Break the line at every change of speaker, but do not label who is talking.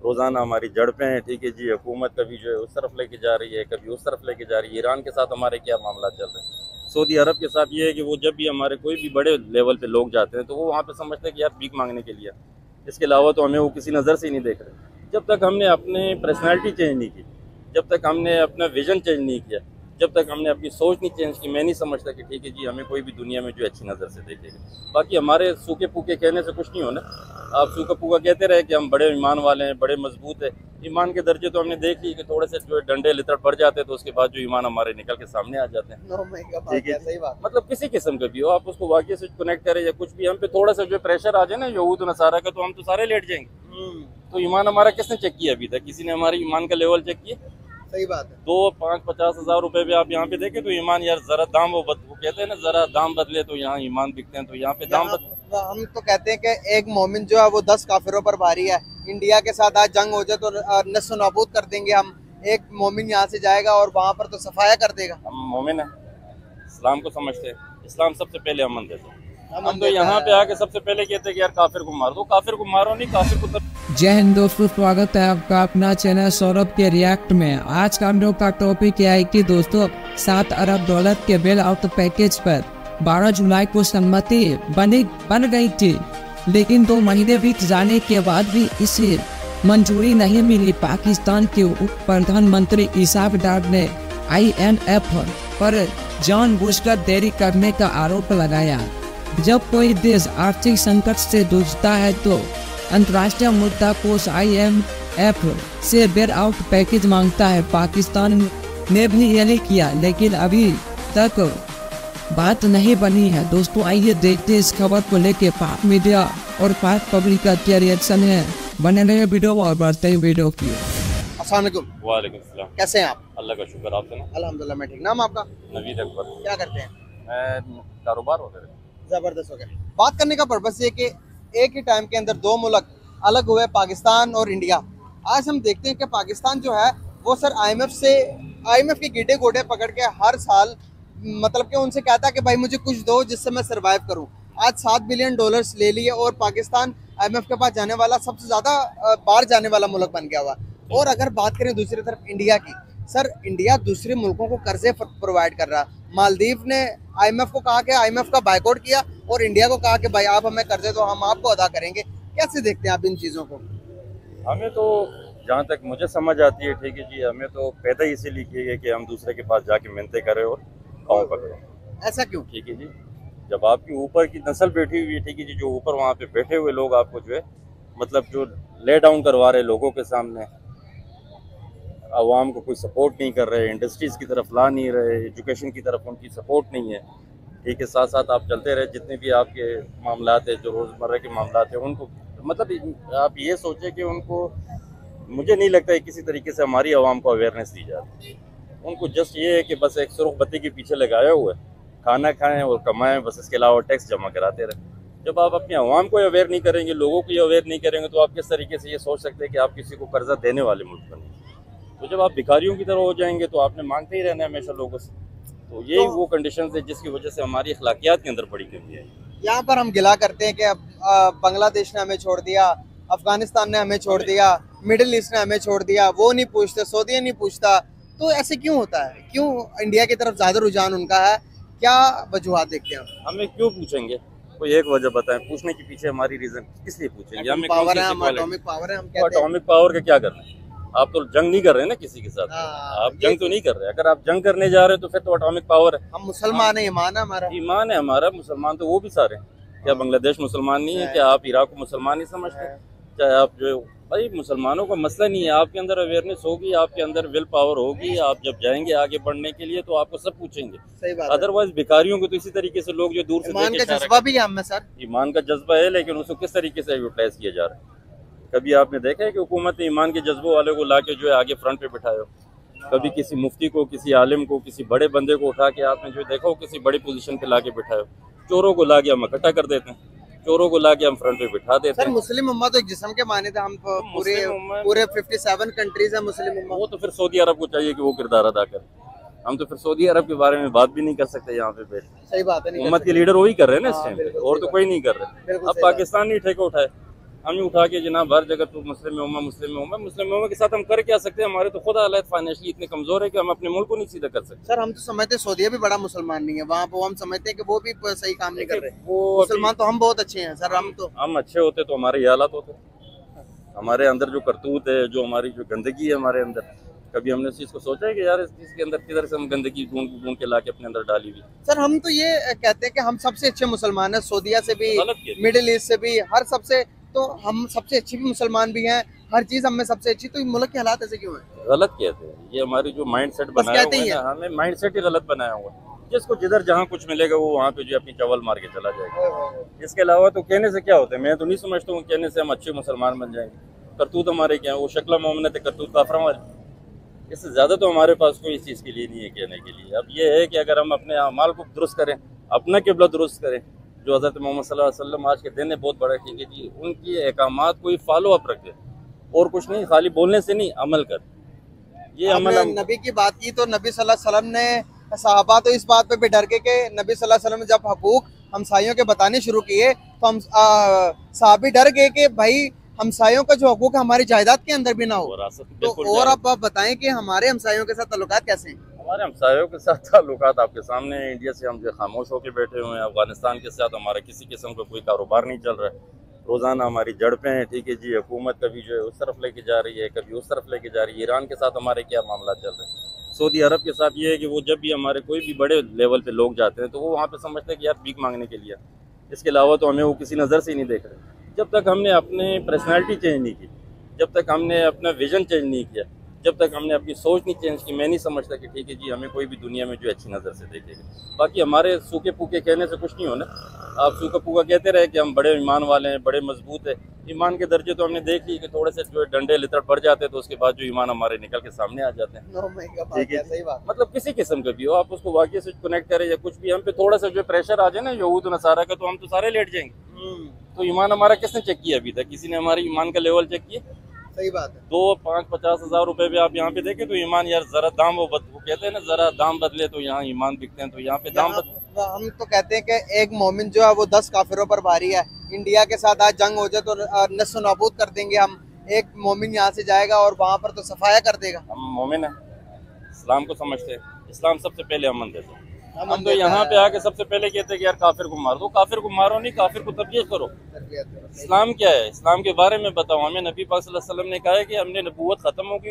रोज़ाना हमारी झड़पें हैं, ठीक है जी। हुकूमत कभी जो है उस तरफ लेके जा रही है, कभी उस तरफ लेके जा रही है। ईरान के साथ हमारे क्या मामला चल रहे हैं, सऊदी अरब के साथ ये है कि वो जब भी हमारे कोई भी बड़े लेवल पे लोग जाते हैं तो वो वहाँ पे समझते हैं कि यार भीख मांगने के लिए। इसके अलावा तो हमें वो किसी नज़र से ही नहीं देख रहे। जब तक हमने अपने पर्सनैलिटी चेंज नहीं की, जब तक हमने अपना विजन चेंज नहीं किया, जब तक हमने अपनी सोच नहीं चेंज की, मैं नहीं समझता कि ठीक है जी हमें कोई भी दुनिया में जो अच्छी नज़र से देखेगा। बाकी हमारे सूखे पूके कहने से कुछ नहीं होना। आप सूखा पूका कहते रहे कि हम बड़े ईमान वाले हैं, बड़े मजबूत है। ईमान के दर्जे तो हमने देख ली कि थोड़े से जो डंडे लितड़ पड़ जाते हैं तो उसके बाद जो ईमान हमारे निकल के सामने आ जाते हैं। ठीक है,
सही बात।
मतलब किसी किस्म का भी हो, आप उसको वाकई से कनेक्ट करें या कुछ भी, हम पे थोड़ा सा जो प्रेशर आ जाए ना यहूद नसारा का, तो हम तो सारे लेट जाएंगे। तो ईमान हमारा किसने चेक किया अभी तक? किसी ने हमारे ईमान का लेवल चेक किया?
सही बात है।
2, 5, 50 हज़ार रुपए भी आप यहाँ पे देखें तो ईमान यार जरा दाम वो कहते हैं ना, जरा दाम बदले तो यहाँ ईमान बिकते हैं। तो यहाँ पे दाम
हम तो कहते हैं कि एक मोमिन जो है वो 10 काफिरों पर भारी है। इंडिया के साथ आज जंग हो जाए तो नस्ल नाबूद कर देंगे हम। एक मोमिन यहाँ से जाएगा और वहाँ पर तो सफाया कर देगा।
हम मोमिन है, इस्लाम को समझते हैं। इस्लाम सबसे पहले अमन देता है। हम तो यहाँ पे आके सबसे पहले कहते हैं कि यार काफिर को मार दो। काफिर को मारो नहीं, काफिर को
जय हिंद दोस्तों, स्वागत है आपका अपना चैनल सौरभ के रिएक्ट में। आज का हम लोग का टॉपिक यह है कि दोस्तों $7 अरब के बेल आउट पैकेज पर 12 जुलाई को सहमति बन गई थी, लेकिन 2 महीने बीत जाने के बाद भी इसे मंजूरी नहीं मिली। पाकिस्तान के उप प्रधानमंत्री इसाक डार ने IMF पर जानबूझकर देरी करने का आरोप लगाया। जब कोई देश आर्थिक संकट से जूझता है तो अंतर्राष्ट्रीय मुद्रा कोष IMF से बेल आउट पैकेज मांगता है। पाकिस्तान ने भी यही किया, लेकिन अभी तक बात नहीं बनी है। दोस्तों आइए देखते हैं इस खबर को लेके पाक मीडिया और पाक पब्लिक का क्या रिएक्शन है। बने रहे वीडियो और बढ़ते वीडियो की।
अस्सलाम वालेकुम।
वालेकुम सलाम।
कैसे हैं आप?
अल्लाह का शुक्र, आप सुना?
अल्हम्दुलिल्लाह मैं ठीक। नाम आपका?
नवीद अकबर।
क्या करते हैं?
मैं कारोबार वगैरह।
जबरदस्त हो गया। बात करने का पर्पस ये कि एक ही टाइम के अंदर 2 मुल्क अलग हुए, पाकिस्तान और इंडिया। आज हम देखते हैं कि पाकिस्तान जो है वो सर IMF के गीटे गोटे पकड़ के हर साल मतलब कि उनसे कहता है कि भाई मुझे कुछ दो जिससे मैं सरवाइव करूं। आज $7 बिलियन ले लिए और पाकिस्तान IMF के पास जाने वाला सबसे ज़्यादा बाहर जाने वाला मुल्क बन गया हुआ। और अगर बात करें दूसरी तरफ इंडिया की, सर इंडिया दूसरे मुल्कों को कर्जे प्रोवाइड कर रहा। मालदीव ने IMF को कहा कि IMF का बायकॉट किया और इंडिया को कहा कि भाई आप हमें कर्जे दो, हम आपको अदा करेंगे। कैसे देखते हैं आप इन चीज़ों को?
हमें तो जहाँ तक मुझे समझ आती है, ठीक है जी, हमें तो पैदा ही इसीलिए किए गए कि हम दूसरे के पास जाके मिन्नतें करें और पाँव पकड़ें।
ऐसा क्यों?
ठीक है जी, जब आपकी ऊपर की नस्ल बैठी हुई है, ठीक है जी, जो ऊपर वहाँ पे बैठे हुए लोग आपको जो है मतलब जो ले डाउन करवा रहे लोगों के सामने, आवाम को कोई सपोर्ट नहीं कर रहे, इंडस्ट्रीज़ की तरफ ला नहीं रहे, एजुकेशन की तरफ उनकी सपोर्ट नहीं है। ठीक है, साथ साथ आप चलते रहे, जितने भी आपके मामलात है, जो रोज़मर्रा के मामलात हैं, उनको मतलब आप ये सोचें कि उनको, मुझे नहीं लगता है किसी तरीके से हमारी आवाम को अवेयरनेस दी जाती है। उनको जस्ट ये है कि बस एक सुर्ख बत्ती के पीछे लगाया हुआ है, खाना खाएं और कमाएं, बस इसके अलावा टैक्स जमा कराते रहें। जब आप अपनी आवाम को अवेयर नहीं करेंगे, लोगों को अवेयर नहीं करेंगे, तो आप किस तरीके से ये सोच सकते हैं कि आप किसी को कर्जा देने वाले मुल्क बनेंगे? तो जब आप भिखारियों की तरह हो जाएंगे तो आपने मांगते ही रहना है हमेशा लोगों से। तो यही वो कंडीशन है जिसकी वजह से हमारी अखलाकियात के अंदर बड़ी कमी है।
यहाँ पर हम गिला करते हैं कि अब बांग्लादेश ने हमें छोड़ दिया, अफगानिस्तान ने हमें छोड़ दिया, मिडिल ईस्ट ने हमें छोड़ दिया, वो नहीं पूछते, सऊदी नहीं पूछता। तो ऐसे क्यों होता है? क्यों इंडिया की तरफ ज्यादा रुझान उनका है? क्या वजूहत देखते हैं?
हमें क्यों पूछेंगे? कोई एक वजह बताएं। पूछने के पीछे हमारी रीजन किस लिए पूछेंगे? हमें
पावर है, हम एटॉमिक पावर है, हम कहते हैं।
एटॉमिक पावर का क्या करना है? आप तो जंग नहीं कर रहे हैं ना किसी के साथ। आप जंग तो नहीं कर रहे। अगर आप जंग करने जा रहे हो तो फिर तो एटॉमिक पावर है।
हम मुसलमान है, ईमान है हमारा।
ईमान है हमारा। मुसलमान तो वो भी सारे हैं। क्या बांग्लादेश मुसलमान नहीं है? क्या आप इराक को मुसलमान नहीं समझते? चाहे आप जो भाई मुसलमानों का मसला नहीं है। आपके अंदर अवेयरनेस होगी, आपके अंदर विल पावर होगी, आप जब जाएंगे आगे बढ़ने के लिए तो आपको सब पूछेंगे।
सही बात।
अदरवाइज भिखारियों को तो इसी तरीके से लोग जो दूर से
ईमान का जज्बा भी है हमें सर।
ईमान का जज्बा है, लेकिन उसको किस तरीके से यूटिलाइज किया जा रहा है? कभी आपने देखा है कि हुकूमत ने ईमान के जज्बों वाले को ला के जो है आगे फ्रंट पे बिठाया हो? कभी किसी मुफ्ती को, किसी आलिम को, किसी बड़े बंदे को उठा के आपने जो देखा हो किसी बड़ी पोजीशन पे ला के बिठाया हो? चोरों को ला के हम इकट्ठा कर देते हैं, चोरों को ला के हम फ्रंट पे बिठा देते हैं।
मुस्लिम उम्मा तो एक जिस्म के माने थे हम। पूरे 57 कंट्रीज है मुस्लिम उम्मा।
वो तो फिर सऊदी अरब को चाहिए कि वो किरदार अदा करे। हम तो फिर सऊदी अरब के बारे में बात भी नहीं कर सकते यहाँ पे बैठ।
सही बात है।
उम्मत के लीडर वही कर रहे हैं ना इस टाइम पे, और तो कोई नहीं कर रहे। अब पाकिस्तान नहीं ठेका उठाए, हमें उठा के जनाब हर जगह तो मुस्लिम उम्मा के साथ हम कर क्या सकते हैं? हमारे तो खुद हालात फाइनेंशियली इतने कमजोर है कि हम अपने मुल्क को नहीं सीधा कर सकते।
सर हम तो समझते हैं सऊदीया भी बड़ा मुसलमान नहीं है, वहाँ पर हम समझते हैं कि वो भी सही काम नहीं कर रहे।
वो
मुसलमान तो हम बहुत अच्छे हैं सर,
हम अच्छे होते तो हमारे ये हालात होते। हमारे अंदर जो करतूत है, जो हमारी जो गंदगी है हमारे अंदर, कभी हमने इस चीज़ को सोचा है कि यार इस चीज़ के अंदर किधर से हम गंदगी ढूंढ के ला के अपने अंदर डाली हुई?
सर हम तो ये कहते हैं कि हम सबसे अच्छे मुसलमान हैं, सऊदीया से भी,
गलत कहते हैं।
मिडिल ईस्ट से भी, हर सबसे, तो हम सबसे अच्छी भी मुसलमान भी हैं, हर चीज हम में सबसे अच्छी। तो मुल्क के हालात ऐसे क्यों हैं?
गलत कहते हैं, ये हमारी जो माइंड सेट
बस
बनाया
कहते
हुआ
ही
है
है।
ना, हमें माइंड सेट ही गलत बनाया हुआ है। जिसको जिधर जहाँ कुछ मिलेगा वो वहाँ पे जो अपनी चवल मार के चला जाएगा। इसके अलावा तो कहने से क्या होता है? मैं तो नहीं समझता हूँ कहने से हम अच्छे मुसलमान बन जाएंगे। करतूत हमारे क्या है? वो शक्ल मोमिनत है, करतूत काफर हमारे। इससे ज़्यादा तो हमारे पास कोई इस चीज़ के लिए नहीं है कहने के लिए। अब ये है कि अगर हम अपने अमाल को दुरुस्त करें, अपना किबला दुरुस्त करें, जो हज़रत मोहम्मद सल्लल्लाहु अलैहि वसल्लम आज के दिन है बहुत बड़ा, ठीक है जी, उनकी अहकामात को फॉलो अप रखें और कुछ नहीं, खाली बोलने से नहीं, अमल कर। ये अमल
नबी की बात की तो नबी सल्लल्लाहु अलैहि वसल्लम ने, सहाबा तो इस बात पे भी डर के नबी सल्लल्लाहु अलैहि वसल्लम ने जब हकूक हमसायों के बताने शुरू किए तो हम सहाबी डर गए कि भाई हमसायों का जो हकूक है हमारी जायदाद के अंदर भी ना हो। तो और अब आप बताएं कि हमारे हमसायों के साथ ताल्लुकात कैसे हैं?
हमारे हमसायों के साथ ताल्लुकात आपके सामने हैं। इंडिया से हम जो खामोश होकर बैठे हुए हैं, अफगानिस्तान के साथ हमारा किसी किस्म का कोई कारोबार नहीं चल रहा है। रोज़ाना हमारी झड़पें हैं, ठीक है जी। हुकूमत कभी जो है उस तरफ लेके जा रही है, कभी उस तरफ लेके जा रही है। ईरान के साथ हमारे क्या मामला चल रहे हैं? सऊदी अरब के साथ ये है कि वो जब भी हमारे कोई भी बड़े लेवल पे लोग जाते हैं तो वो वहाँ पे समझते हैं कि यार भीख मांगने के लिए। इसके अलावा तो हमें वो किसी नज़र से ही नहीं देख रहे। जब तक हमने अपनी पर्सनैलिटी चेंज नहीं की, जब तक हमने अपना विजन चेंज नहीं किया, जब तक हमने अपनी सोच नहीं चेंज की, मैं नहीं समझता कि ठीक है जी हमें कोई भी दुनिया में जो अच्छी नज़र से देखेगा। बाकी हमारे सूखे पूके कहने से कुछ नहीं होना। आप सूखा पूका कहते रहे कि हम बड़े ईमान वाले हैं, बड़े मजबूत है। ईमान के दर्जे तो हमने देख ली कि थोड़े से जो डंडे लितड़ पड़ जाते हैं तो उसके बाद जो ईमान हमारे निकल के सामने आ जाते हैं। ठीक है,
सही बात।
मतलब किसी किस्म का भी हो, आप उसको वाकई से कनेक्ट करें या कुछ भी, हम पे थोड़ा सा जो प्रेशर आ जाए ना यहूद नसारा का, तो हम तो सारे लेट जाएंगे। तो ईमान हमारा किसने चेक किया अभी तक? किसी ने हमारे ईमान का लेवल चेक किया?
सही बात है।
2, 5, 50 हज़ार रुपए भी आप यहाँ पे देखें तो ईमान, यार जरा दाम वो कहते हैं ना, जरा दाम बदले तो यहाँ ईमान बिकते हैं। तो यहाँ पे दाम
हम तो कहते हैं कि एक मोमिन जो है वो 10 काफिरों पर भारी है। इंडिया के साथ आज जंग हो जाए तो नस्ल नाबूद कर देंगे हम। एक मोमिन यहाँ से जाएगा और वहाँ पर तो सफाया कर देगा।
हम मोमिन है, इस्लाम को समझते हैं। इस्लाम सबसे पहले अमन देते हैं। हम तो यहाँ पे आके सबसे पहले कहते हैं कि यार काफिर को मार दो। काफिर को मारो नहीं, काफिर को तबलीग करो। इस्लाम क्या है? इस्लाम के बारे में बताओ हमें। नबी पाक सल्लल्लाहु अलैहि वसल्लम ने कहा है कि हमने नबूवत खत्म होगी